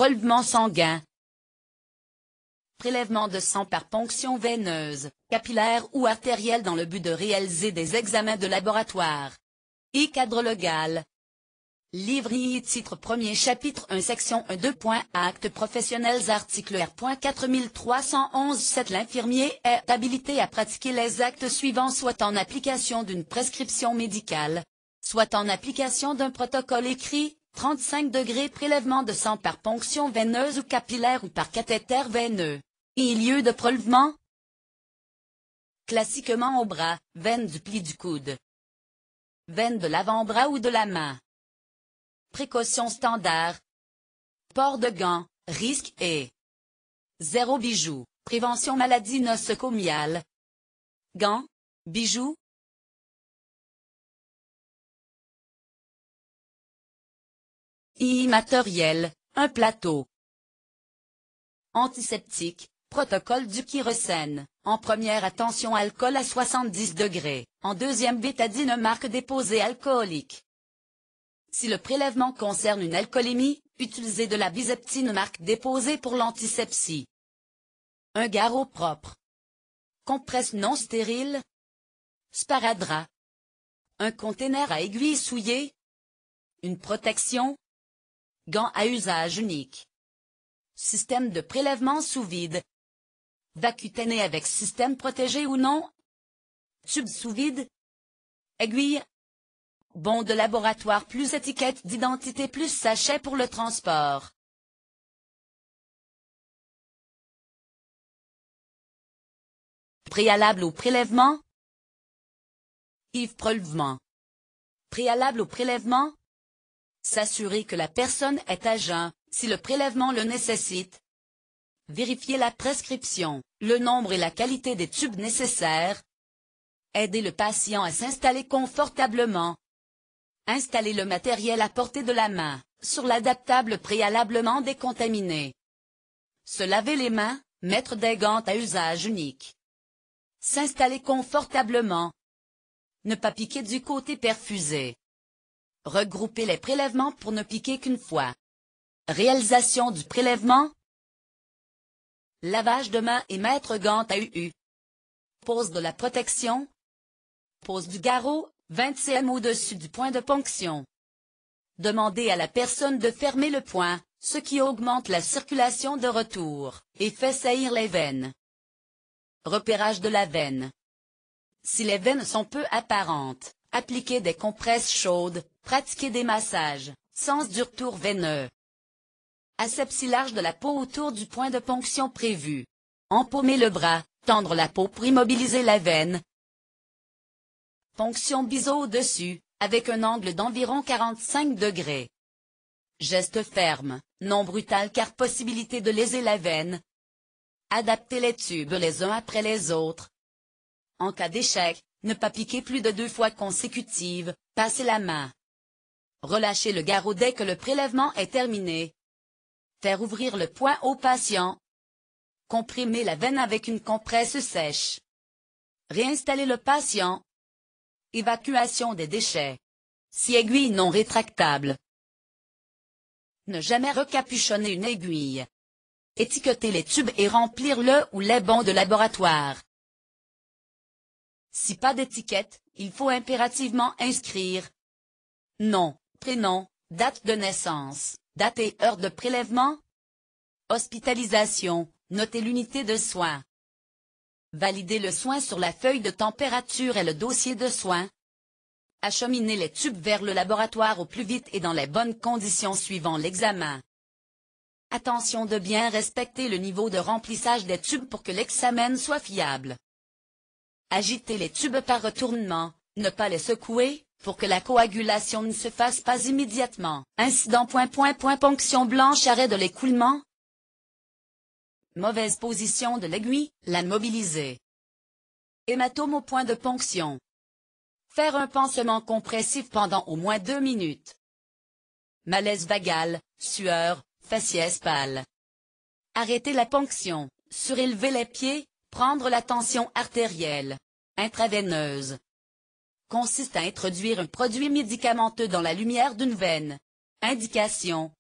prélèvement sanguin. Prélèvement de sang par ponction veineuse, capillaire ou artérielle dans le but de réaliser des examens de laboratoire. Cadre légal. Livre I titre 1er chapitre 1 section 1 2. Actes professionnels article R.4311 L'infirmier est habilité à pratiquer les actes suivants soit en application d'une prescription médicale, soit en application d'un protocole écrit, 35 degrés prélèvement de sang par ponction veineuse ou capillaire ou par cathéter veineux. Lieu de prélèvement. Classiquement au bras, veine du pli du coude. Veine de l'avant-bras ou de la main. Précaution standard. Port de gants, risque et 0 bijoux, prévention maladie nosocomiale. Gants, bijoux. Matériel, un plateau. Antiseptique, protocole du kérosène, en première attention alcool à 70 degrés, en deuxième bétadine marque déposée alcoolique. Si le prélèvement concerne une alcoolémie, utilisez de la bizeptine marque déposée pour l'antisepsie. Un garrot propre. Compresse non stérile. Sparadrap. Un conteneur à aiguilles souillées. Une protection. Gants à usage unique. Système de prélèvement sous vide. Vacutainer avec système protégé ou non. Tube sous vide. Aiguille. Bon de laboratoire plus étiquette d'identité plus sachet pour le transport. Préalable au prélèvement. Prélèvement. Préalable au prélèvement. S'assurer que la personne est à jeun, si le prélèvement le nécessite. Vérifier la prescription, le nombre et la qualité des tubes nécessaires. Aider le patient à s'installer confortablement. Installer le matériel à portée de la main, sur l'adaptable préalablement décontaminé. Se laver les mains, mettre des gants à usage unique. S'installer confortablement. Ne pas piquer du côté perfusé. Regrouper les prélèvements pour ne piquer qu'une fois. Réalisation du prélèvement. Lavage de mains et mettre gants à UU. Pose de la protection. Pose du garrot, 20 cm au-dessus du point de ponction. Demandez à la personne de fermer le point, ce qui augmente la circulation de retour, et fait saillir les veines. Repérage de la veine. Si les veines sont peu apparentes, appliquez des compresses chaudes, pratiquez des massages, sens du retour veineux. Asepsie large de la peau autour du point de ponction prévu. Empaumer le bras, tendre la peau pour immobiliser la veine. Ponction biseau au-dessus, avec un angle d'environ 45 degrés. Geste ferme, non brutal car possibilité de léser la veine. Adaptez les tubes les uns après les autres. En cas d'échec, ne pas piquer plus de 2 fois consécutives, passez la main. Relâchez le garrot dès que le prélèvement est terminé. Faire ouvrir le point au patient. Comprimer la veine avec une compresse sèche. Réinstaller le patient. Évacuation des déchets. Si aiguille non rétractable. Ne jamais recapuchonner une aiguille. Étiqueter les tubes et remplir le ou les bons de laboratoire. Si pas d'étiquette, il faut impérativement inscrire nom, prénom, date de naissance, date et heure de prélèvement. Hospitalisation, notez l'unité de soins. Valider le soin sur la feuille de température et le dossier de soins. Acheminer les tubes vers le laboratoire au plus vite et dans les bonnes conditions suivant l'examen. Attention de bien respecter le niveau de remplissage des tubes pour que l'examen soit fiable. Agiter les tubes par retournement, ne pas les secouer, pour que la coagulation ne se fasse pas immédiatement. Incident. Ponction blanche, arrêt de l'écoulement. Mauvaise position de l'aiguille, la mobiliser. Hématome au point de ponction. Faire un pansement compressif pendant au moins 2 minutes. Malaise vagal, sueur, faciès pâle. Arrêter la ponction, surélever les pieds, prendre la tension artérielle, intraveineuse. Consiste à introduire un produit médicamenteux dans la lumière d'une veine. Indication.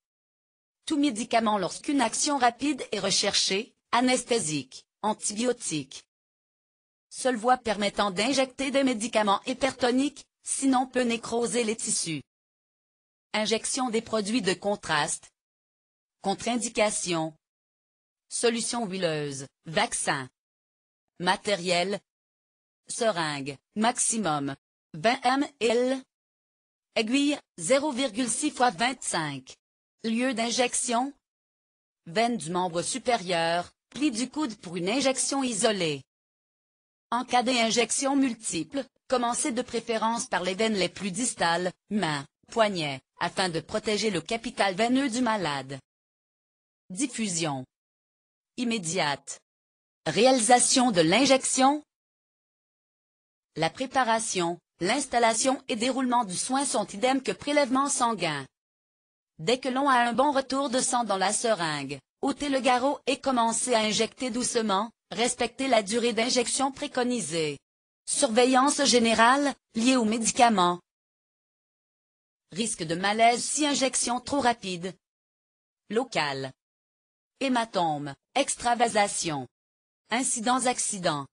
Tout médicament lorsqu'une action rapide est recherchée, anesthésique, antibiotique. Seule voie permettant d'injecter des médicaments hypertoniques, sinon peut nécroser les tissus. Injection des produits de contraste. Contre-indication. Solution huileuse, vaccin. Matériel. Seringue, maximum, 20 ml. Aiguille, 0,6 x 25. Lieu d'injection. Veine du membre supérieur, pli du coude pour une injection isolée. En cas d'injection multiple, commencez de préférence par les veines les plus distales, mains, poignets, afin de protéger le capital veineux du malade. Diffusion immédiate. Réalisation de l'injection. La préparation, l'installation et déroulement du soin sont idem que prélèvement sanguin. Dès que l'on a un bon retour de sang dans la seringue, ôtez le garrot et commencez à injecter doucement, respectez la durée d'injection préconisée. Surveillance générale, liée aux médicaments. Risque de malaise si injection trop rapide. Local. Hématome, extravasation. Incidents-accidents.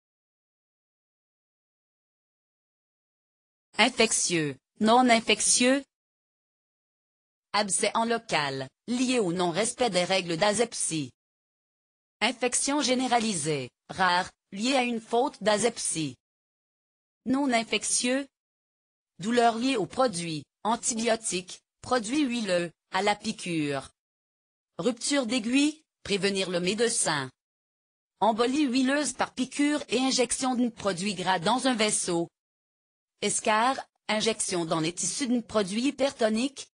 Infectieux, non infectieux. Abcès en local, lié au non-respect des règles d'asepsie. Infection généralisée, rare, liée à une faute d'asepsie. Non infectieux. Douleur liée aux produits, antibiotiques, produits huileux, à la piqûre. Rupture d'aiguille, prévenir le médecin. Embolie huileuse par piqûre et injection d'un produit gras dans un vaisseau. Escarre, injection dans les tissus d'un produit hypertonique,